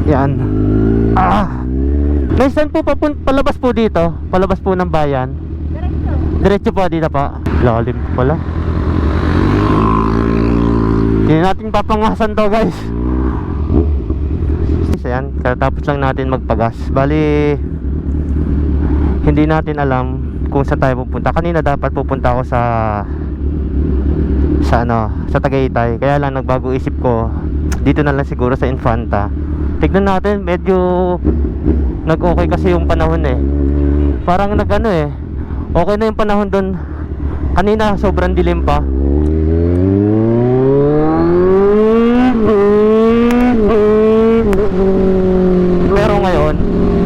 Yan. Guys, saan po palabas po dito? Palabas po ng bayan? Diretso po dito pa. Lalim po pala. Hindi natin papangasan to guys. Ayan, katapos lang natin magpagas. Bali, hindi natin alam kung saan tayo pupunta. Kanina dapat pupunta ako sa Tagaytay. Kaya lang nagbago isip ko, dito na lang siguro sa Infanta. Tignan natin, medyo nag-okay kasi yung panahon eh. Parang nag-ano eh, okay na yung panahon dun. Kanina sobrang dilim pa. Pero ngayon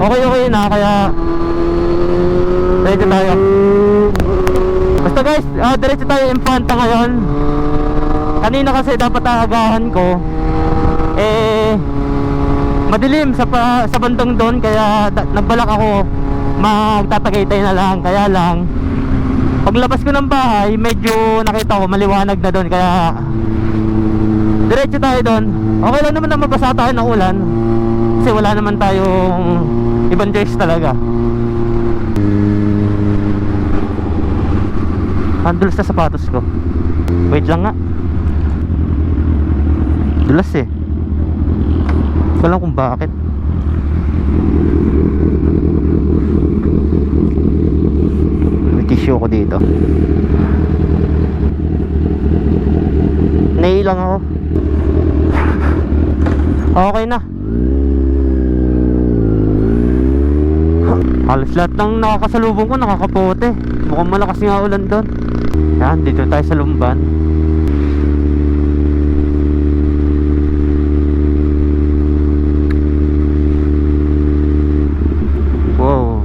okay na, kaya diretso tayo. Basta guys, diretso tayo Infanta ngayon. Kanina kasi dapat aagahan ko, madilim sa bandang doon, kaya nagbalak ako magtatagaytay na lang. Kaya lang paglabas ko ng bahay, medyo nakita ko maliwanag na doon, kaya diretso tayo doon. Okay lang naman na mabasa tayo ng ulan, kasi wala naman tayong ibang choice talaga. Handulas sa sapatos ko. Wait lang nga, dulas eh. Hindi ko alam kung bakit. May tissue ko dito. Nailang ako. Okay na. Halos lahat ng nakakasalubong ko nakakapote. Mukhang malakas nga ulan doon. Yan, dito tayo sa Lumban. Wow.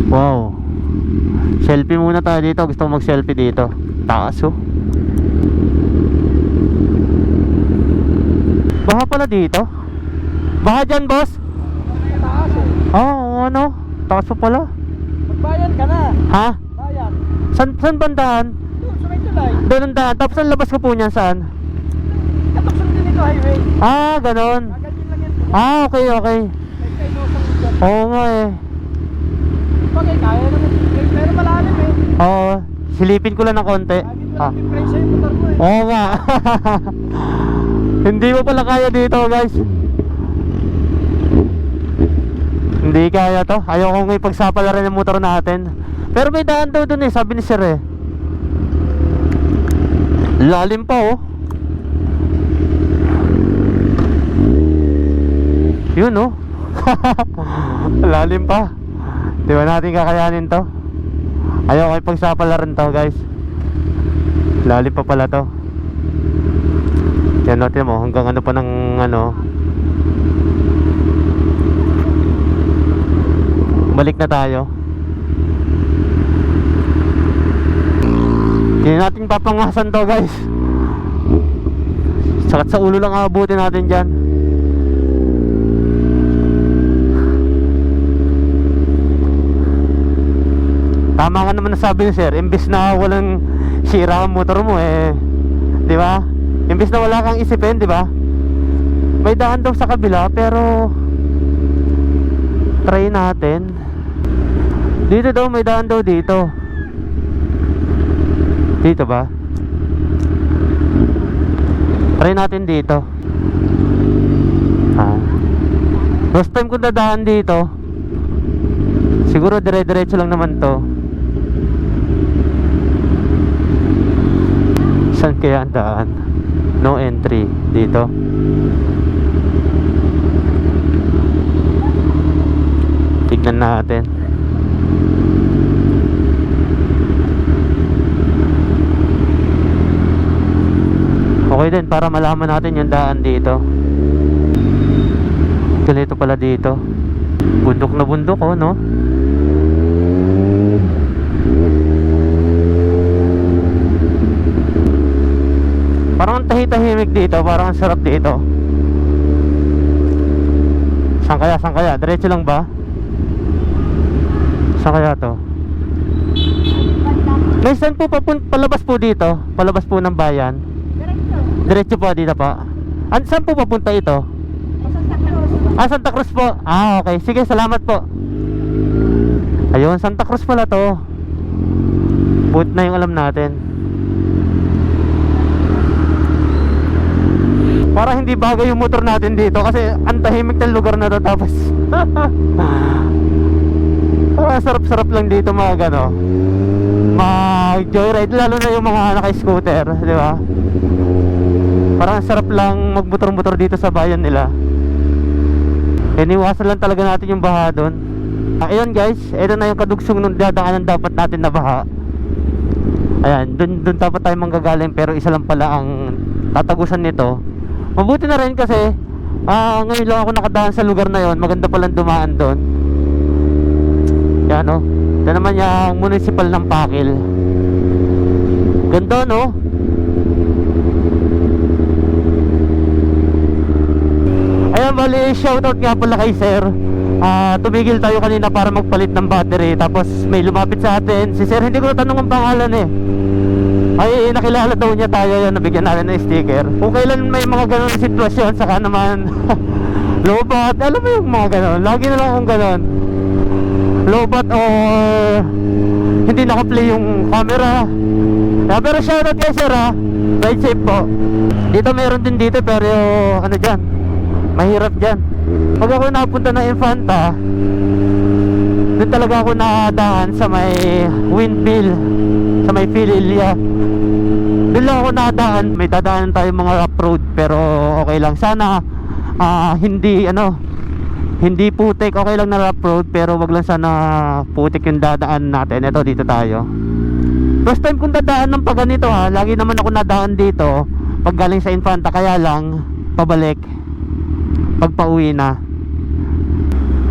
Wow. Selfie muna tayo dito. Gusto ko mag-selfie dito. Taas oh. Baha pala dito. Baha dyan, boss? Taas eh. Oo, ano? Taas pa pala. Magbayan ka na. Ha? Bayan. Saan bandahan? Doon sa may tulay. Doon ang daan. Tapos ang labas ko po niyan saan? Katukson din ito highway. Ganon. Ganyan lang yan. Okay. May kainosang dyan. Oo nga eh. Bagay, kaya naman. Pero malalim eh. Oo. Silipin ko lang ng konti. Lagi mo lang difference yung motor mo eh. Oo nga. Hindi mo pala kaya dito guys. Hindi kaya to. Ayaw kong ipagsapala rin ng motor natin. Pero may daan daw dun eh, sabi ni sir eh. Lalim pa oh. Yun oh. Lalim pa. Di ba natin kakayanin to? Ayaw ko ipagsapala rin to guys. Lalim pa pala to. Yan natin mo, hanggang ano pa ng ano. Balik na tayo. Hindi natin papangasan to guys. Sakit sa ulo lang aabutin natin dyan. Tama nga naman nasabi ni sir, imbis na walang sira ang motor mo eh, di ba? Imbis na wala kang isipin, di ba? May daan daw sa kabila, pero try natin. Dito daw, may daan daw dito. Dito ba? Try natin dito. First time ko dadaan dito. Siguro dire-diretso lang naman to. Saan kaya ang daan? No entry dito. Tignan natin. Okay din, para malaman natin yung daan dito. Ganito pala dito. Bundok na bundok oh, no? Parang tahimik dito, parang ang sarap dito. Saan kaya? Diretso lang ba? Saan kaya to? Guys, saan po palabas po dito? Palabas po ng bayan? Diretso po dito po. Saan po papunta ito? Santa Cruz po. Okay. Sige, salamat po. Ayun, Santa Cruz pala to. Buti na yung alam natin. Para hindi bagay yung motor natin dito kasi ang tahimik ng lugar na to. Tapos sarap-sarap lang dito mga gano, mag-joyride, lalo na yung mga naka-scooter, di ba? Parang sarap lang magmotor-motor dito sa bayan nila. Iniwasan lang talaga natin yung baha doon. Ayun guys, ito na yung kadugsong nung dadaanan dapat natin na baha. Ayan, dun dapat tayo manggagaling, pero isa lang pala ang tatagusan nito. Mabuti na rin kasi ngayon lang ako nakadaan sa lugar na yon. Maganda palang dumaan doon. Yan o. Ito naman yung municipal ng Pakil. Ganda no. Ayan, bali shoutout nga pala kay sir. Tumigil tayo kanina para magpalit ng battery. Tapos may lumapit sa atin. Si sir, hindi ko natanong ang pangalan eh. Ay, nakilala daw niya tayo, yan, nabigyan natin ng sticker. Kung kailan may mga ganun sitwasyon, saka naman lobat, alam mo yung mga ganun. Lagi na lang akong ganun. Lobat or hindi naka-play yung camera. Pero shoutout kay sir ha. Ride safe po. Dito meron din dito, pero ano dyan, mahirap dyan. Pag ako napunta ng Infanta, doon talaga ako nakadaan sa may windmill, sa may Phililia. Doon lang ako nakadaan. May dadaanan tayo mga rough road, pero okay lang. Sana hindi putik. Okay lang na rough road, pero wag lang sana putik yung dadaan natin. Ito, dito tayo. First time kong dadaan ng pag ganito ha. Lagi naman ako nadaan dito pag galing sa Infanta, kaya lang pabalik pag pauwi na.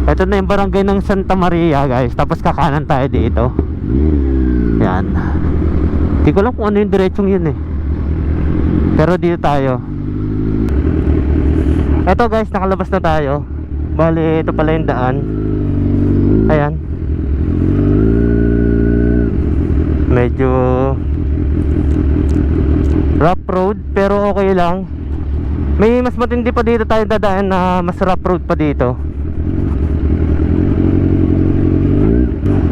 Ito na yung barangay ng Santa Maria guys. Tapos kakanan tayo dito. Yan. Hindi ko alam kung ano yung diretsong yun eh. Pero dito tayo. Ito guys, nakalabas na tayo. Bali, ito pala yung daan. Ayan. Medyo rough road, pero okay lang. May mas matindi pa dito tayo dadaan na mas rough road pa dito.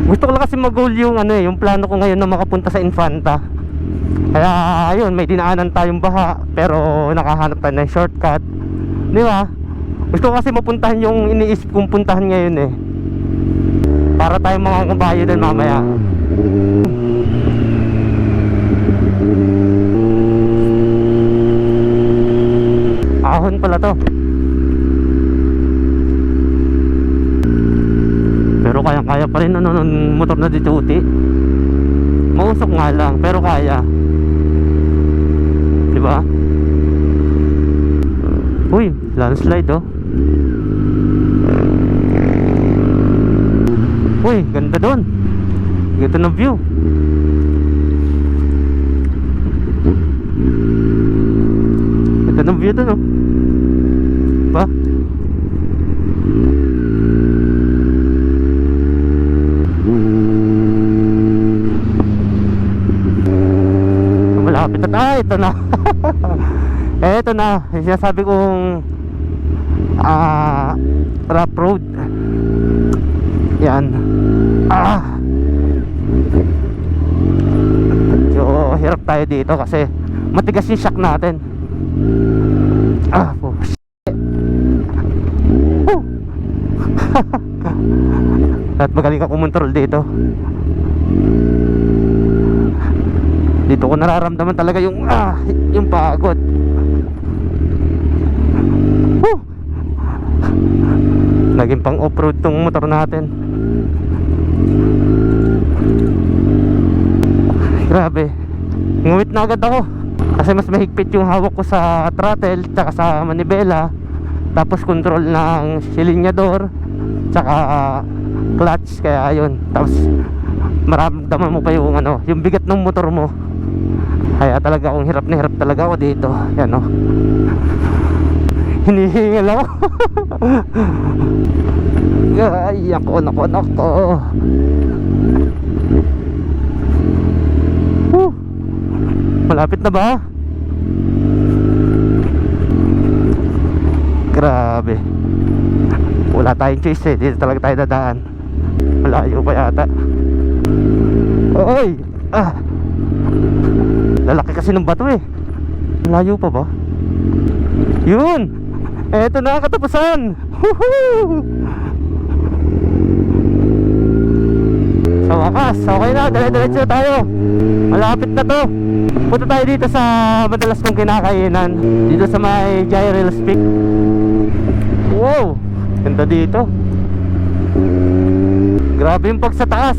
Gusto ko lang kasi mag-goal yung yung plano ko ngayon na makapunta sa Infanta. Kaya ayun, may dinaanan tayong baha, pero nakahanap tayo ng shortcut. Di ba? Gusto ko kasi mapuntahan yung iniisip kong puntahan ngayon eh. Para tayo mga kabayo din mamaya. Ahon pala to. Pero kaya pa rin ng motor na dituti. Mausok nga lang, pero kaya. Diba? Uy, landslide oh. Uy, ganda doon. Ganda ng view. Ganda ng view doon oh. Diba? Malapit na. Ito na. Ito na. Sinasabi kong rough road. Yan. So, hirap tayo dito kasi matigas yung shock natin. Oh, shit. At magaling ka kumontrol dito. Dito ko nararamdaman talaga yung pagod. Naging pang off-road tong motor natin. Grabe. Ngumit na agad ako kasi mas mahigpit yung hawak ko sa throttle tsaka sa manibela. Tapos control ng silinyador tsaka clutch, kaya ayun. Tapos maramdaman mo pa yung yung bigat ng motor mo. Kaya talaga akong hirap na hirap talaga ako dito. Yan, oh. Hinihingal ako. Ay, nako. Malapit na ba? Grabe. Wala tayong choice eh. Dito talaga tayo dadaan. Malayo pa yata. Oy! Lalaki kasi ng bato eh. Malayo pa ba? Yun! Eto na katapusan! Woohoo! Sa wakas, okay na, dire-diretso na tayo. Malapit na to. Punta tayo dito sa madalas kong kinakainan. Dito sa may Gyril's Peak. Wow! Ganda dito. Grabe yung pag sa taas.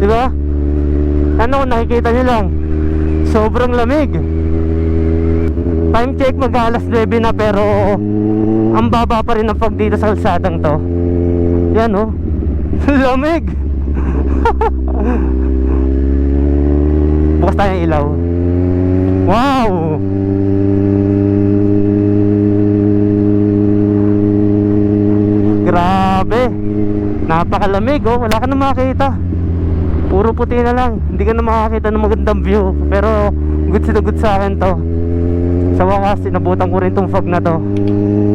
Diba? Ano, nakikita nyo lang. Sobrang lamig. Time check, mag-alas 9 na, pero ang baba pa rin ang pag dito sa kalsadang to. Yan, oh. Lamig. Bukas tayo ng ilaw. Wow! Grabe. Napakalamig, oh. Wala ka na makakita. Puro puti na lang. Hindi ka na makakita ng magandang view. Pero goods na goods sa akin to. Sa wakas, inabutan ko rin tong fog na to.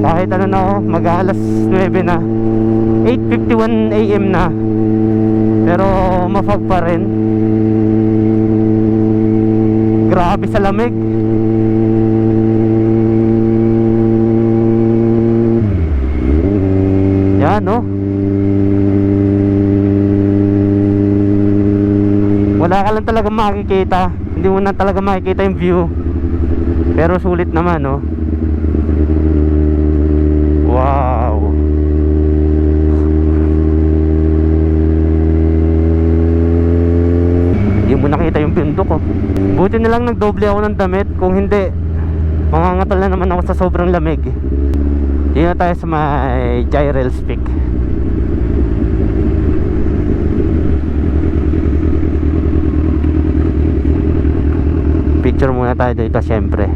Kahit ano na, oh, mag-alas 9 na, 8:51 AM na, pero mafog pa rin. Grabe sa lamig. Yan, oh. Wala ka lang talaga makikita. Hindi mo na talaga makikita yung view. Pero sulit naman, oh. Wow. Hindi mo nakita yung bundok, oh. Buti na lang nagdoble ako ng damit. Kung hindi, mangangatal na naman ako sa sobrang lamig. Dito na tayo sa may Gyril's Peak. Picture muna tayo dito, syempre.